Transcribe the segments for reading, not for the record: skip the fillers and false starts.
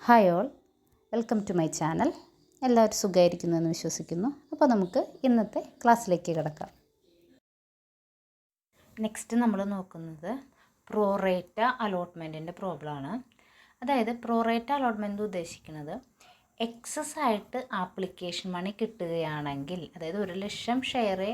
Hi all, welcome to my channel. എല്ലാവരും സുഖമായിരിക്കുന്നുവെന്ന് വിശ്വസിക്കുന്നു. അപ്പോൾ നമുക്ക് ഇന്നത്തെ ക്ലാസ്സിലേക്ക് കിടക്കാം. നെക്സ്റ്റ് നമ്മൾ നോക്കുന്നത് പ്രോറേറ്റ അലോട്ട്മെൻറ്റിൻ്റെ പ്രോബ്ലമാണ്. അതായത് പ്രോറേറ്റ അലോട്ട്മെൻറ്റ് ഉദ്ദേശിക്കുന്നത് എക്സസ് ആയിട്ട് ആപ്ലിക്കേഷൻ മണി കിട്ടുകയാണെങ്കിൽ, അതായത് 1,00,000 ഷെയറേ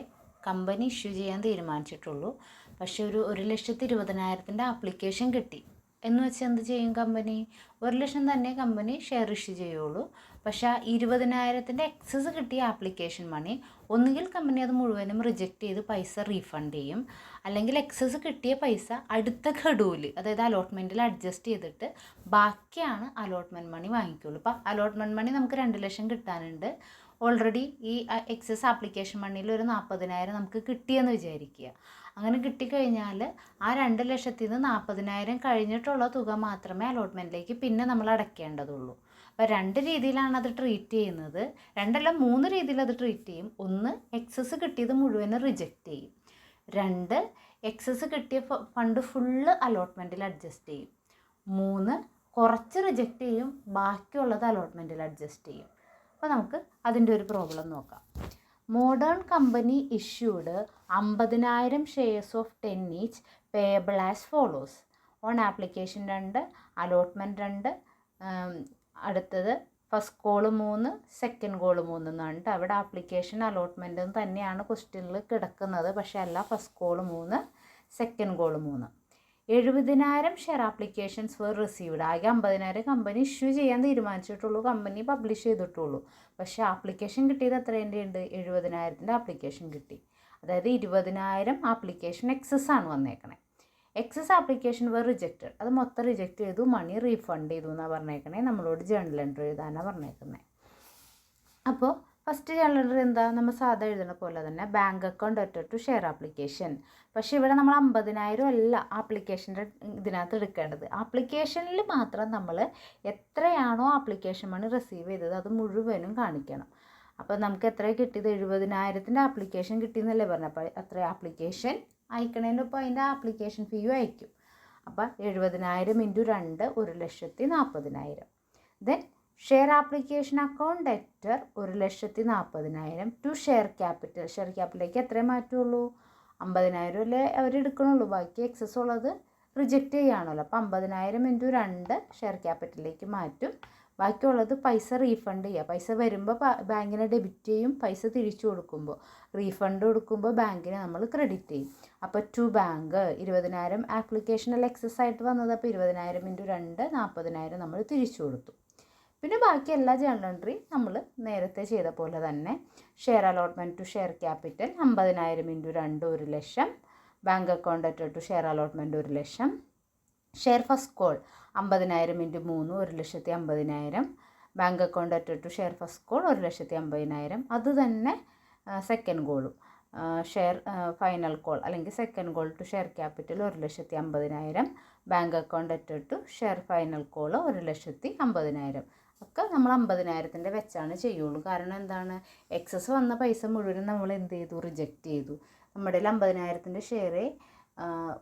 കമ്പനി ഇഷ്യൂ ചെയ്യാൻ തീരുമാനിച്ചിട്ടുള്ളൂ, പക്ഷേ ഒരു 1,20,000 ആപ്ലിക്കേഷൻ കിട്ടി എന്ന് വെച്ചാൽ എന്ത് ചെയ്യും കമ്പനി? 1,00,000 തന്നെ കമ്പനി ഷെയർ ഇഷ്യൂ ചെയ്യുള്ളൂ. പക്ഷേ ആ 20,000 എക്സസ് കിട്ടിയ ആപ്ലിക്കേഷൻ മണി ഒന്നുകിൽ കമ്പനി അത് മുഴുവനും റിജക്റ്റ് ചെയ്ത് പൈസ റീഫണ്ട് ചെയ്യും, അല്ലെങ്കിൽ എക്സസ് കിട്ടിയ പൈസ അടുത്ത ഘടുവിൽ, അതായത് അലോട്ട്മെൻറ്റിൽ അഡ്ജസ്റ്റ് ചെയ്തിട്ട് ബാക്കിയാണ് അലോട്ട്മെൻറ്റ് മണി വാങ്ങിക്കുള്ളൂ. അപ്പോൾ അലോട്ട്മെൻറ്റ് മണി നമുക്ക് 2,00,000 കിട്ടാനുണ്ട്. ഓൾറെഡി ഈ എക്സസ് ആപ്ലിക്കേഷൻ മണിയിൽ ഒരു 40,000 നമുക്ക് കിട്ടിയെന്ന് വിചാരിക്കുക. അങ്ങനെ കിട്ടിക്കഴിഞ്ഞാൽ ആ 2,00,000 40,000 കഴിഞ്ഞിട്ടുള്ള തുക മാത്രമേ അലോട്ട്മെൻറ്റിലേക്ക് പിന്നെ നമ്മൾ അടയ്ക്കേണ്ടതുള്ളൂ. അപ്പോൾ 2 രീതിയിലാണ് അത് ട്രീറ്റ് ചെയ്യുന്നത്. 3 രീതിയിൽ അത് ട്രീറ്റ് ചെയ്യും. 1, എക്സസ് കിട്ടിയത് മുഴുവനും റിജക്റ്റ് ചെയ്യും. 2, എക്സസ് കിട്ടിയ ഫണ്ട് ഫുള്ള് അലോട്ട്മെൻറ്റിൽ അഡ്ജസ്റ്റ് ചെയ്യും. 3, കുറച്ച് റിജക്റ്റ് ചെയ്യും, ബാക്കിയുള്ളത് അലോട്ട്മെൻറ്റിൽ അഡ്ജസ്റ്റ് ചെയ്യും. അപ്പോൾ നമുക്ക് അതിൻ്റെ ഒരു പ്രോബ്ലം നോക്കാം. Modern company issued 50,000 shares of 10 each payable as follows. On application 2, allotment 2, അടുത്തത് ഫസ്റ്റ് കോള് 3, സെക്കൻഡ് കോള് 3 എന്നാണ്. അവിടെ ആപ്ലിക്കേഷൻ അലോട്ട്മെൻറ്റ് തന്നെയാണ് ക്വസ്റ്റ്യനിൽ കിടക്കുന്നത്, പക്ഷേ അല്ല, first call 3, second call 3. 70,000 share applications were received. ആകെ 50,000 കമ്പനി ഇഷ്യൂ ചെയ്യാൻ തീരുമാനിച്ചിട്ടുള്ളൂ, കമ്പനി പബ്ലിഷ് ചെയ്തിട്ടുള്ളൂ. പക്ഷേ ആപ്ലിക്കേഷൻ കിട്ടിയത് എത്രേൻ്റെ ഉണ്ട്? 70,000 ആപ്ലിക്കേഷൻ കിട്ടി. അതായത് 20,000 ആപ്ലിക്കേഷൻ എക്സസ് ആണ് വന്നേക്കണേ. എക്സസ് ആപ്ലിക്കേഷൻ വേർ റിജക്റ്റഡ്, അത് മൊത്തം റിജക്റ്റ് ചെയ്തു, മണി റീഫണ്ട് ചെയ്തു എന്നാണ് പറഞ്ഞേക്കണേ. നമ്മളോട് ജേർണൽ എൻട്രി എഴുതാനാണ് പറഞ്ഞേക്കുന്നത്. അപ്പോൾ ഫസ്റ്റ് ജേർണൽ എൻട്രി എന്താ? നമ്മൾ സാധാ എഴുതുന്ന പോലെ തന്നെ ബാങ്ക് അക്കൗണ്ട് അറ്റഡ് ടു ഷെയർ ആപ്ലിക്കേഷൻ. പക്ഷേ ഇവിടെ നമ്മൾ 50,000 അല്ല ആപ്ലിക്കേഷൻ്റെ ഇതിനകത്ത് എടുക്കേണ്ടത്. ആപ്ലിക്കേഷനിൽ മാത്രം നമ്മൾ എത്രയാണോ ആപ്ലിക്കേഷൻ മണി റിസീവ് ചെയ്തത് അത് മുഴുവനും കാണിക്കണം. അപ്പോൾ നമുക്ക് എത്ര കിട്ടിയത്? 70,000 ആപ്ലിക്കേഷൻ കിട്ടിയെന്നല്ലേ പറഞ്ഞത്. അപ്പോൾ എത്ര ആപ്ലിക്കേഷൻ അയക്കണേനൊപ്പം അതിൻ്റെ ആപ്ലിക്കേഷൻ ഫീയും അയക്കും. അപ്പോൾ 70,000 × 2 1,40,000. Then share application account debtor 1,40,000 to share capital. Share ക്യാപിറ്റലിലേക്ക് എത്രയും മാറ്റുള്ളൂ? 50,000 അല്ലേ അവരെടുക്കണുള്ളൂ, ബാക്കി എക്സസ് ഉള്ളത് റിജക്റ്റ് ചെയ്യുകയാണല്ലോ. അപ്പോൾ 50,000 × 2 ഷെയർ ക്യാപിറ്റലിലേക്ക് മാറ്റും. ബാക്കിയുള്ളത് പൈസ റീഫണ്ട് ചെയ്യുക. പൈസ വരുമ്പോൾ ബാങ്കിനെ ഡെബിറ്റ് ചെയ്യും, പൈസ തിരിച്ചു കൊടുക്കുമ്പോൾ റീഫണ്ട് കൊടുക്കുമ്പോൾ ബാങ്കിനെ നമ്മൾ ക്രെഡിറ്റ് ചെയ്യും. അപ്പോൾ ടു ബാങ്ക് 20,000 ആപ്ലിക്കേഷനിൽ എക്സസ് ആയിട്ട് വന്നത്. അപ്പോൾ 20,000 × 2 40,000 നമ്മൾ തിരിച്ചു കൊടുത്തു. പിന്നെ ബാക്കി എല്ലാ ജേർണൽ എൻട്രി നമ്മൾ നേരത്തെ ചെയ്ത പോലെ തന്നെ. Share allotment to share capital 50,000 × 2 1,00,000. Bank account അറ്റഡ് to share allotment 1,00,000. Share first call 50,000 × 3 1,50,000. Bank account അറ്റഡ് ടു ഷെയർ ഫസ്റ്റ് കോൾ 1,50,000. അത് തന്നെ സെക്കൻഡ് കോളും. ഷെയർ ഫൈനൽ കോൾ അല്ലെങ്കിൽ second call to share capital 1,50,000. Bank account അറ്റഡ് ടു ഷെയർ ഫൈനൽ കോൾ 1,50,000. ഒക്കെ നമ്മൾ 50,000 വെച്ചാണ് ചെയ്യുള്ളൂ. കാരണം എന്താണ്? എക്സസ് വന്ന പൈസ മുഴുവനും നമ്മൾ എന്ത് ചെയ്തു? റിജക്റ്റ് ചെയ്തു. നമ്മുടെ 50,000 ഷെയറേ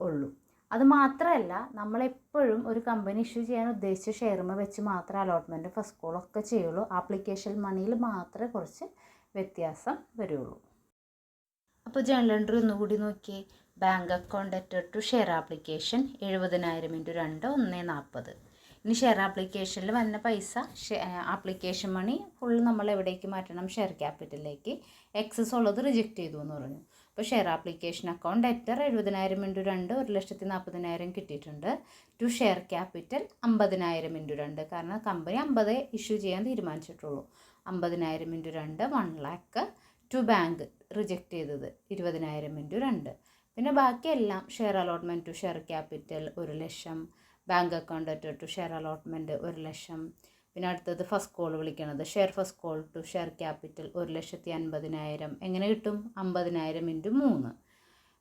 ഉള്ളൂ. അത് മാത്രമല്ല, നമ്മളെപ്പോഴും ഒരു കമ്പനി ഇഷ്യൂ ചെയ്യാൻ ഉദ്ദേശിച്ച ഷെയറുമ വെച്ച് മാത്രമേ അലോട്ട്മെൻറ്റ് ഫസ്റ്റ് കോളൊക്കെ ചെയ്യുള്ളൂ. ആപ്ലിക്കേഷൻ മണിയിൽ മാത്രമേ കുറച്ച് വ്യത്യാസം വരുള്ളൂ. അപ്പോൾ ജേർണൽ എൻട്രി ഒന്നുകൂടി നോക്കിയേ. ബാങ്ക് അക്കൗണ്ട് അറ്റഡ് ടു ഷെയർ ആപ്ലിക്കേഷൻ 70,000 × 2 1,40,000. ഇനി ഷെയർ ആപ്ലിക്കേഷനിൽ വന്ന പൈസ ആപ്ലിക്കേഷൻ മണി ഫുൾ നമ്മൾ എവിടേക്ക് മാറ്റണം? ഷെയർ ക്യാപിറ്റലിലേക്ക്. എക്സസ് ഉള്ളത് റിജക്റ്റ് ചെയ്തു എന്ന് പറഞ്ഞു. അപ്പോൾ ഷെയർ ആപ്ലിക്കേഷൻ അക്കൗണ്ട് ഡെറ്റർ 70,000 × 2 1,40,000 കിട്ടിയിട്ടുണ്ട്. ടു ഷെയർ ക്യാപിറ്റൽ 50,000 × 2, കാരണം കമ്പനി 50 ഇഷ്യൂ ചെയ്യാൻ തീരുമാനിച്ചിട്ടുള്ളൂ. 50,000 × 2 1,00,000. ടു ബാങ്ക് റിജക്റ്റ് ചെയ്തത് 20,000 × 2. പിന്നെ ബാക്കിയെല്ലാം share allotment to share capital 1,00,000. Bank account അറ്റഡ് ടു ഷെയർ അലോട്ട്മെൻറ്റ് 1,00,000. പിന്നെ അടുത്തത് ഫസ്റ്റ് കോൾ വിളിക്കണത് share first call to share capital 1,50,000. എങ്ങനെ കിട്ടും? 50,000 × 3.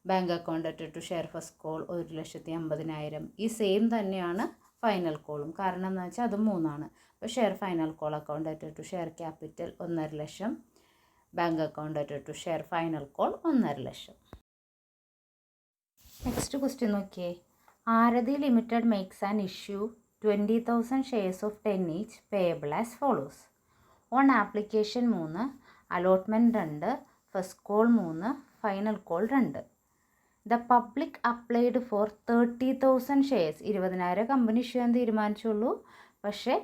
ബാങ്ക് അക്കൗണ്ട് അറ്റഡ് ടു ഷെയർ ഫസ്റ്റ് കോൾ 1,50,000. ഈ സെയിം തന്നെയാണ് ഫൈനൽ കോളും, കാരണം എന്താ വെച്ചാൽ അത് 3ആണ്. അപ്പോൾ ഷെയർ ഫൈനൽ കോൾ അക്കൗണ്ട് അറ്റഡ് to share capital 1,50,000. Bank account അറ്റഡ് to share final call 1,50,000. Next question നോക്കിയേ. Arathi limited makes an issue 20,000 shares of 10 each payable as follows. On application 3, allotment 2, first call 3, final call 2. The public applied for 30,000 shares. 20,000 company issue ചെയ്യാൻ തീരുമാനിച്ചുള്ളൂ. പക്ഷേ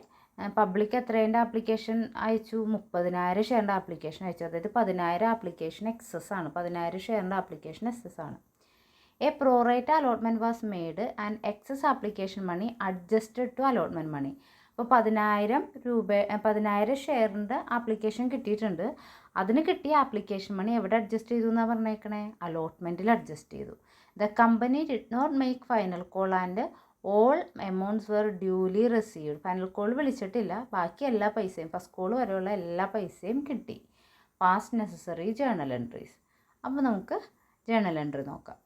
public എത്രേൻ്റെ application അയച്ചു? 30,000 ഷെയറിൻ്റെ application അയച്ചു. അതായത് 10,000 application excess ആണ്. 10,000 ഷെയറിൻ്റെ application excess ആണ്. A pro rata allotment was made and excess application money adjusted to allotment money. അപ്പോൾ 10,000 ഷെയറിൻ്റെ ആപ്ലിക്കേഷൻ കിട്ടിയിട്ടുണ്ട്. അതിന് കിട്ടിയ ആപ്ലിക്കേഷൻ മണി എവിടെ അഡ്ജസ്റ്റ് ചെയ്തു എന്നാണ് പറഞ്ഞേക്കണേ? അലോട്ട്മെൻറ്റിൽ അഡ്ജസ്റ്റ് ചെയ്തു. The company did not make final call and all amounts were duly received. Final call വിളിച്ചിട്ടില്ല, ബാക്കി എല്ലാ പൈസയും ഫസ്റ്റ് കോൾ വരെയുള്ള എല്ലാ പൈസയും കിട്ടി. Past necessary journal entries. അപ്പോൾ നമുക്ക് ജേർണൽ എൻട്രി നോക്കാം.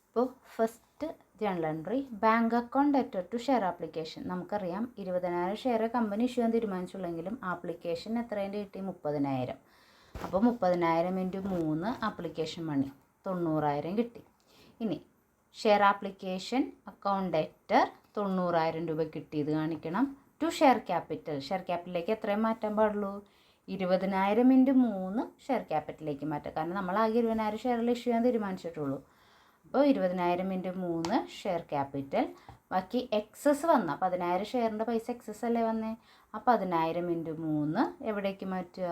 ഇപ്പോൾ first journal entry, bank account debtor to share application. നമുക്കറിയാം 20,000 ഷെയർ കമ്പനി ഇഷ്യൂ ചെയ്യാൻ തീരുമാനിച്ചുള്ളെങ്കിലും ആപ്ലിക്കേഷൻ എത്രേൻ്റെ കിട്ടി? 30,000. അപ്പോൾ 30,000 ഇൻറ്റു 3 ആപ്ലിക്കേഷൻ മണി 90,000 കിട്ടി. ഇനി ഷെയർ ആപ്ലിക്കേഷൻ അക്കൗണ്ട് ഡെറ്റർ 90,000 രൂപ കിട്ടിയത് കാണിക്കണം. To share capital. ഷെയർ ക്യാപിറ്റലിലേക്ക് എത്രയും മാറ്റാൻ പാടുള്ളൂ? 20,000 ഇൻറ്റു 3 ഷെയർ ക്യാപിറ്റലിലേക്ക് മാറ്റാം. കാരണം നമ്മൾ ആകെ 20,000 ഷെയറിൽ ഇഷ്യൂ ചെയ്യാൻ തീരുമാനിച്ചിട്ടുള്ളൂ. അപ്പോൾ 20,000 ഇൻറ്റു 3 ഷെയർ ക്യാപിറ്റൽ. ബാക്കി എക്സസ് വന്ന 10,000 ഷെയറിൻ്റെ പൈസ എക്സസ് അല്ലേ വന്നേ? ആ 10,000 ഇൻറ്റു 3 എവിടേക്ക് മാറ്റുക?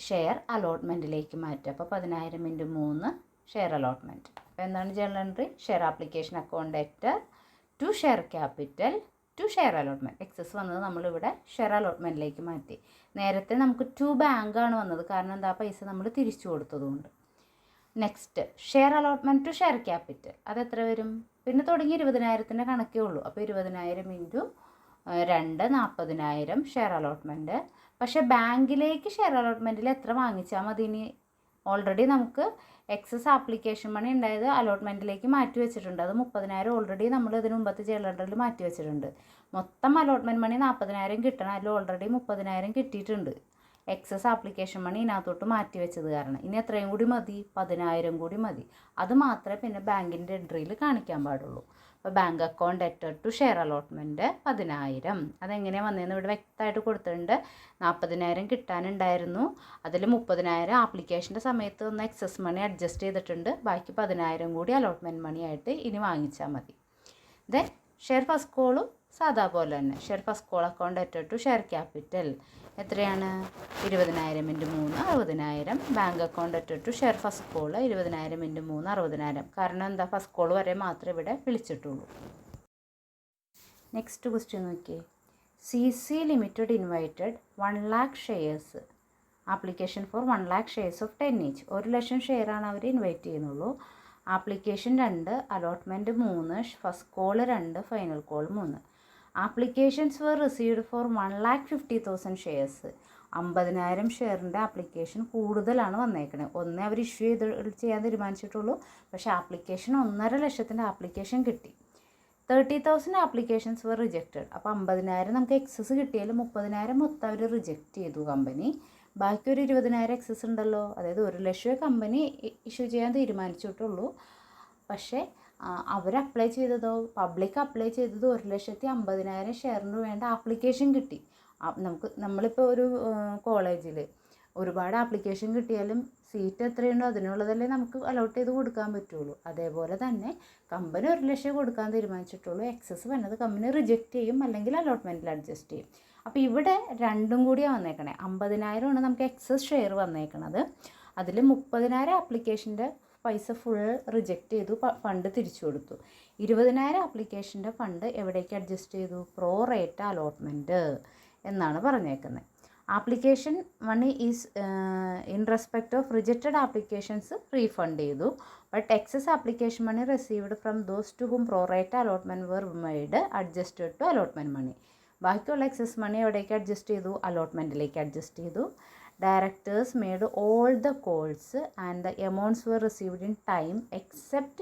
ഷെയർ അലോട്ട്മെൻറ്റിലേക്ക് മാറ്റുക. അപ്പോൾ 10,000 ഇൻറ്റു 3 ഷെയർ അലോട്ട്മെൻറ്റ്. അപ്പോൾ എന്താണ് journal entry? Share application account debtor to share capital to share allotment. Excess വന്നത് നമ്മളിവിടെ ഷെയർ അലോട്ട്മെൻറ്റിലേക്ക് മാറ്റി. നേരത്തെ നമുക്ക് ടു ബാങ്കാണ് വന്നത്, കാരണം എന്താ? പൈസ നമ്മൾ തിരിച്ചു കൊടുത്തതുകൊണ്ട്. Next share allotment to share capital. അതെത്ര വരും? പിന്നെ തുടങ്ങി 20,000 കണക്കേ ഉള്ളൂ. അപ്പോൾ 20,000 ഇൻറ്റു 2 40,000 ഷെയർ അലോട്ട്മെൻറ്റ്. പക്ഷേ ബാങ്കിലേക്ക് ഷെയർ അലോട്ട്മെൻറ്റിൽ എത്ര വാങ്ങിച്ചാൽ മതി? ഇനി ഓൾറെഡി നമുക്ക് എക്സസ് ആപ്ലിക്കേഷൻ മണി ഉണ്ടായത് അലോട്ട്മെൻറ്റിലേക്ക് മാറ്റി വെച്ചിട്ടുണ്ട്. അത് 30,000 ഓൾറെഡി നമ്മൾ ഇതിന് മുമ്പത്തെ ജേർണൽ മാറ്റി വെച്ചിട്ടുണ്ട്. മൊത്തം അലോട്ട്മെൻറ്റ് മണി 40,000 കിട്ടണം. അതിൽ ഓൾറെഡി 30,000 കിട്ടിയിട്ടുണ്ട്. എക്സസ് ആപ്ലിക്കേഷൻ മണി ഇതിനകത്തോട്ട് മാറ്റി വെച്ചത് കാരണം. ഇനി എത്രയും കൂടി മതി? 10,000 കൂടി മതി. അത് മാത്രമേ പിന്നെ ബാങ്കിൻ്റെ എൻട്രിയിൽ കാണിക്കാൻ പാടുള്ളൂ. അപ്പോൾ bank account debtor to share allotment 10,000. അതെങ്ങനെയാണ് വന്നതെന്ന് ഇവിടെ വ്യക്തമായിട്ട് കൊടുത്തിട്ടുണ്ട്. 40,000 കിട്ടാനുണ്ടായിരുന്നു. അതിൽ 30,000 ആപ്ലിക്കേഷൻ്റെ സമയത്ത് ഒന്ന് എക്സസ് മണി അഡ്ജസ്റ്റ് ചെയ്തിട്ടുണ്ട്. ബാക്കി 10,000 കൂടി അലോട്ട്മെൻറ്റ് മണിയായിട്ട് ഇനി വാങ്ങിച്ചാൽ മതി. ദെൻ ഷെയർ ഫസ്റ്റ് കോളും സാധാ പോലെ തന്നെ. Share first call account debtor to share capital എത്രയാണ്? 20,000 into 3 60,000. Bank account debtor to share first call 20,000 into 3 60,000. കാരണം എന്താ? ഫസ്റ്റ് കോൾ വരെ മാത്രമേ ഇവിടെ വിളിച്ചിട്ടുള്ളൂ. നെക്സ്റ്റ് ക്വസ്റ്റ്യൻ നോക്കിയേ. CC limited invited 1 lakh shares. Application for 1 lakh shares of 10 each. 1,00,000 ഷെയറാണ് അവർ ഇൻവൈറ്റ് ചെയ്യുന്നുള്ളൂ. Application 2, allotment 3, first call 2, final call 3. Applications വർ റിസീവ്ഡ് ഫോർ 1,50,000 ഷെയർസ്. 50,000 ഷെയറിൻ്റെ ആപ്ലിക്കേഷൻ കൂടുതലാണ് വന്നേക്കണേ. ഒന്നേ അവർ ഇഷ്യൂ ചെയ്യാൻ തീരുമാനിച്ചിട്ടുള്ളൂ. പക്ഷേ ആപ്ലിക്കേഷൻ 1,50,000 ആപ്ലിക്കേഷൻ കിട്ടി. 30,000 ആപ്ലിക്കേഷൻസ് വർ റിജക്റ്റഡ്. അപ്പോൾ 50,000 നമുക്ക് എക്സസ് കിട്ടിയാലും 30,000 മൊത്തം അവർ റിജക്റ്റ് ചെയ്തു കമ്പനി. ബാക്കി ഒരു 20,000 എക്സസ് ഉണ്ടല്ലോ. അതായത് 1,00,000 കമ്പനി ഇഷ്യൂ ചെയ്യാൻ തീരുമാനിച്ചിട്ടുള്ളൂ. പക്ഷേ അവർ അപ്ലൈ ചെയ്തതോ, പബ്ലിക് അപ്ലൈ ചെയ്തത് 1,50,000 ഷെയറിന് വേണ്ട ആപ്ലിക്കേഷൻ കിട്ടി. നമ്മളിപ്പോൾ ഒരു കോളേജിൽ ഒരുപാട് ആപ്ലിക്കേഷൻ കിട്ടിയാലും സീറ്റ് എത്രയുണ്ടോ അതിനുള്ളതല്ലേ നമുക്ക് അലോട്ട് ചെയ്ത് കൊടുക്കാൻ പറ്റുള്ളൂ. അതേപോലെ തന്നെ കമ്പനി 1,00,000 കൊടുക്കാൻ തീരുമാനിച്ചിട്ടുള്ളൂ. എക്സസ് വന്നത് കമ്പനി റിജക്റ്റ് ചെയ്യും, അല്ലെങ്കിൽ അലോട്ട്മെൻറ്റിൽ അഡ്ജസ്റ്റ് ചെയ്യും. അപ്പോൾ ഇവിടെ രണ്ടും കൂടിയാണ് വന്നേക്കണേ. 50,000 നമുക്ക് എക്സസ് ഷെയർ വന്നേക്കണത്. അതിൽ 30,000 ആപ്ലിക്കേഷൻ്റെ പൈസ ഫുൾ റിജക്റ്റ് ചെയ്തു, ഫണ്ട് തിരിച്ചു കൊടുത്തു. 20,000 ആപ്ലിക്കേഷൻ്റെ ഫണ്ട് എവിടേക്ക് അഡ്ജസ്റ്റ് ചെയ്തു? പ്രോ റേറ്റ അലോട്ട്മെൻറ്റ് എന്നാണ് പറഞ്ഞേക്കുന്നത്. Application money is in respect of rejected applications refund ചെയ്തു. But excess application money received from those to whom pro rata allotment were made adjusted to allotment money. ബാക്കിയുള്ള excess money എവിടേക്ക് adjust ചെയ്തു? അലോട്ട്മെൻറ്റിലേക്ക് adjust ചെയ്തു. Directors made all the calls and the amounts were received in time except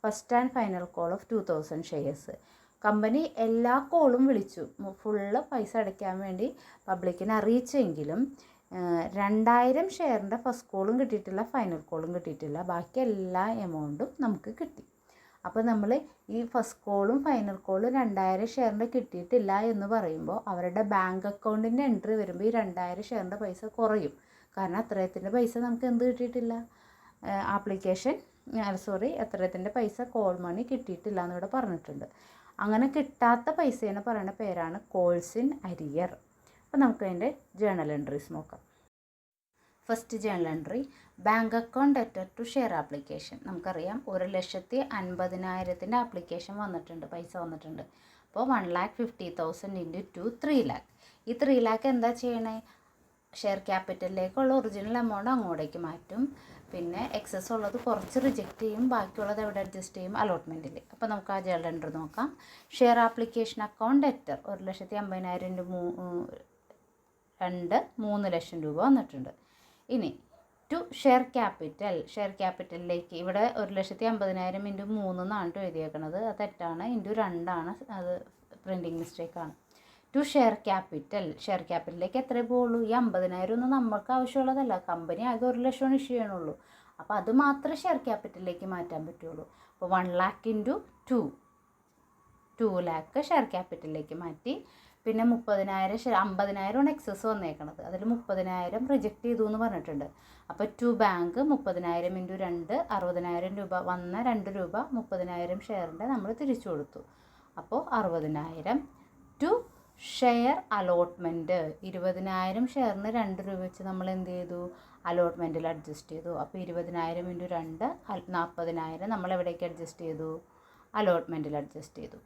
first and final call of 2,000 shares. Company എല്ലാ കോളും വിളിച്ചു, full പൈസ അടയ്ക്കാൻ വേണ്ടി പബ്ലിക്കിനെ അറിയിച്ചെങ്കിലും 2,000 ഷെയറിൻ്റെ ഫസ്റ്റ് കോളും കിട്ടിയിട്ടില്ല, ഫൈനൽ കോളും കിട്ടിയിട്ടില്ല. ബാക്കി എല്ലാ എമൗണ്ടും നമുക്ക് കിട്ടി. അപ്പോൾ നമ്മൾ ഈ ഫസ്റ്റ് കോളും ഫൈനൽ കോളും 2000 ഷെയറിൻ്റെ കിട്ടിയിട്ടില്ല എന്ന് പറയുമ്പോൾ അവരുടെ ബാങ്ക് അക്കൗണ്ടിൻ്റെ എൻട്രി വരുമ്പോൾ ഈ 2000 ഷെയറിൻ്റെ പൈസ കുറയും. കാരണം അത്രയത്തിൻ്റെ പൈസ നമുക്ക് എന്ത് കിട്ടിയിട്ടില്ല, എത്രയത്തിൻ്റെ പൈസ കോൾ മണി കിട്ടിയിട്ടില്ല എന്നിവിടെ പറഞ്ഞിട്ടുണ്ട്. അങ്ങനെ കിട്ടാത്ത പൈസേനെ പറയുന്ന പേരാണ് കോൾസ് ഇൻ അരിയർ. അപ്പോൾ നമുക്ക് അതിൻ്റെ ജേണൽ എൻട്രീസ് നോക്കാം. First journal entry, bank account debtor to share application. നമുക്കറിയാം 1,50,000 ആപ്ലിക്കേഷൻ വന്നിട്ടുണ്ട്, പൈസ വന്നിട്ടുണ്ട്. അപ്പോൾ 1,50,000 ഇൻറ്റു 2 3 lakh. ഈ 3 lakh എന്താ ചെയ്യണേ, ഷെയർ ക്യാപിറ്റലിലേക്കുള്ള ഒറിജിനൽ എമൗണ്ട് അങ്ങോട്ടേക്ക് മാറ്റും. പിന്നെ എക്സസ് ഉള്ളത് കുറച്ച് റിജക്റ്റ് ചെയ്യും, ബാക്കിയുള്ളത് എവിടെ അഡ്ജസ്റ്റ് ചെയ്യും, അലോട്ട്മെൻറ്റിൽ. അപ്പോൾ നമുക്ക് ആ ജേണൽ എൻട്രി നോക്കാം. ഷെയർ ആപ്ലിക്കേഷൻ അക്കൗണ്ട് ഡെറ്റർ 1,50,000 3 ലക്ഷം രൂപ വന്നിട്ടുണ്ട്. ഇനി ടു ഷെയർ ക്യാപിറ്റലിലേക്ക് ഇവിടെ 1,50,000 ഇൻറ്റു 3 എന്നാണ് എഴുതിയേക്കുന്നത്. അത് തെറ്റാണ്, ഇൻറ്റു 2 അത് പ്രിൻറ്റിങ് മിസ്റ്റേക്കാണ്. ടു ഷെയർ ക്യാപിറ്റലിലേക്ക് എത്രയേ പോകുള്ളൂ, ഈ 50,000 ഒന്നും നമുക്ക് ആവശ്യമുള്ളതല്ല, കമ്പനി ആകെ 1 ലക്ഷം ഇഷ്യൂ ചെയ്യണുള്ളൂ. അപ്പോൾ അത് മാത്രമേ ഷെയർ ക്യാപിറ്റലിലേക്ക് മാറ്റാൻ പറ്റുള്ളൂ. അപ്പോൾ 1 lakh ഇൻറ്റു 2 lakh ഷെയർ ക്യാപിറ്റലിലേക്ക് മാറ്റി. പിന്നെ 30,000 50,000 എക്സസ് വന്നേക്കണത്, അതിൽ 30,000 റിജക്റ്റ് ചെയ്തു എന്ന് പറഞ്ഞിട്ടുണ്ട്. അപ്പോൾ ടു ബാങ്ക് 30,000 ഇൻറ്റു 2 60,000 രൂപ വന്ന 2 രൂപ 30,000 ഷെയറിൻ്റെ നമ്മൾ തിരിച്ചു കൊടുത്തു. അപ്പോൾ 60,000 ടു ഷെയർ അലോട്ട്മെൻറ്റ് 20,000 ഷെയറിന് 2 രൂപ വെച്ച് നമ്മൾ എന്ത് ചെയ്തു, അലോട്ട്മെൻറ്റിൽ അഡ്ജസ്റ്റ് ചെയ്തു. അപ്പോൾ 20,000 ഇൻറ്റു 2 40,000 നമ്മൾ എവിടേക്ക് അഡ്ജസ്റ്റ് ചെയ്തു, അലോട്ട്മെൻറ്റിൽ അഡ്ജസ്റ്റ് ചെയ്തു.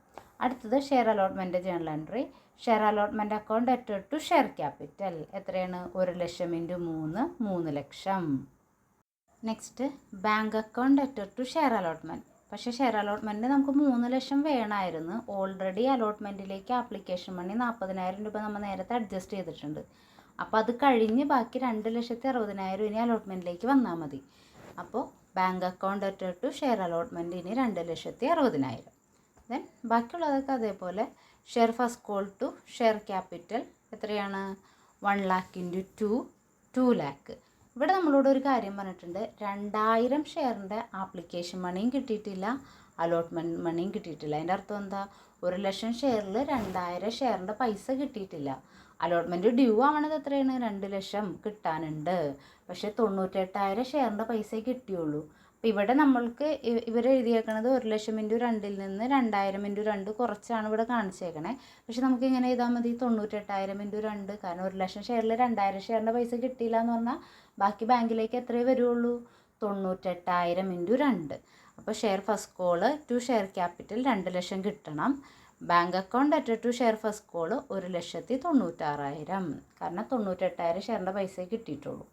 അടുത്തത് share allotment journal entry, share allotment account debtor to share capital എത്രയാണ്, 1 ലക്ഷം into 3 lakh. Next bank account debtor to share allotment. പക്ഷേ ഷെയർ അലോട്ട്മെൻറ്റിന് നമുക്ക് 3 ലക്ഷം വേണമായിരുന്നു. ഓൾറെഡി അലോട്ട്മെൻറ്റിലേക്ക് ആപ്ലിക്കേഷൻ മണി 40,000 രൂപ നമ്മൾ നേരത്തെ അഡ്ജസ്റ്റ് ചെയ്തിട്ടുണ്ട്. അപ്പോൾ അത് കഴിഞ്ഞ് ബാക്കി 2,60,000 ഇനി അലോട്ട്മെൻറ്റിലേക്ക് വന്നാൽ മതി. അപ്പോൾ bank account debtor to share allotment ഇനി 2,60,000. ദെൻ ബാക്കിയുള്ളതൊക്കെ അതേപോലെ. Share first call to share capital എത്രയാണ്, 1 lakh ഇൻറ്റു 2 lakh. ഇവിടെ നമ്മളോട് ഒരു കാര്യം പറഞ്ഞിട്ടുണ്ട്, 2,000 ഷെയറിൻ്റെ ആപ്ലിക്കേഷൻ മണിയും കിട്ടിയിട്ടില്ല, അലോട്ട്മെൻറ്റ് മണിയും കിട്ടിയിട്ടില്ല. അതിൻ്റെ അർത്ഥം എന്താ, 1 ലക്ഷം ഷെയറിൽ 2,000 ഷെയറിൻ്റെ പൈസ കിട്ടിയിട്ടില്ല. അലോട്ട്മെൻറ്റ് ഡ്യൂ ആവണത് എത്രയാണ്, 2 ലക്ഷം കിട്ടാനുണ്ട്. പക്ഷേ 98,000 ഷെയറിൻ്റെ പൈസ കിട്ടിയുള്ളൂ. അപ്പോൾ ഇവിടെ നമ്മൾക്ക് ഇവരെഴുതിയേക്കണത് 1 ലക്ഷം ഇൻറ്റു 2 നിന്ന് 2,000 ഇൻറ്റു 2 കുറച്ചാണ് ഇവിടെ കാണിച്ചേക്കണേ. പക്ഷെ നമുക്ക് ഇങ്ങനെ എഴുതാൻ മതി, 98,000 ഇൻറ്റു 2. കാരണം 1 ലക്ഷം ഷെയറിൽ 2,000 ഷെയറിൻ്റെ പൈസ കിട്ടിയില്ല എന്ന് പറഞ്ഞാൽ ബാക്കി ബാങ്കിലേക്ക് എത്രയേ വരുള്ളൂ, 98,000 ഇൻറ്റു 2. അപ്പോൾ share first call to share capital 2 ലക്ഷം കിട്ടണം. Bank account debtor to share first call 1,96,000. കാരണം 98,000 ഷെയറിൻ്റെ പൈസ കിട്ടിയിട്ടുള്ളൂ.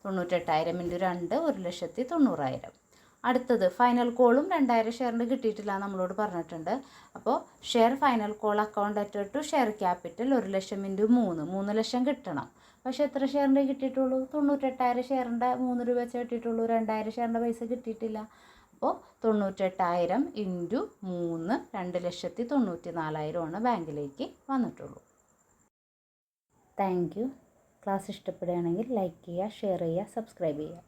98,000 ഇൻറ്റു 2 1,90,000. അടുത്തത് ഫൈനൽ കോളും 2,000 ഷെയറിൻ്റെ കിട്ടിയിട്ടില്ല നമ്മളോട് പറഞ്ഞിട്ടുണ്ട്. അപ്പോൾ share final call account debtor to share capital 1 lakh into 3 ലക്ഷം കിട്ടണം. പക്ഷേ എത്ര ഷെയറിൻ്റെ കിട്ടിയിട്ടുള്ളൂ, 98,000 ഷെയറിൻ്റെ 3 രൂപ വെച്ച് കിട്ടിയിട്ടുള്ളൂ, 2,000 ഷെയറിൻ്റെ പൈസ കിട്ടിയിട്ടില്ല. അപ്പോൾ 98,000 ഇൻറ്റു 3 2,94,000 ബാങ്കിലേക്ക് വന്നിട്ടുള്ളൂ. Thank you. ക്ലാസ് ഇഷ്ടപ്പെടുകയാണെങ്കിൽ ലൈക്ക് ചെയ്യുക, ഷെയർ ചെയ്യുക, സബ്സ്ക്രൈബ് ചെയ്യുക.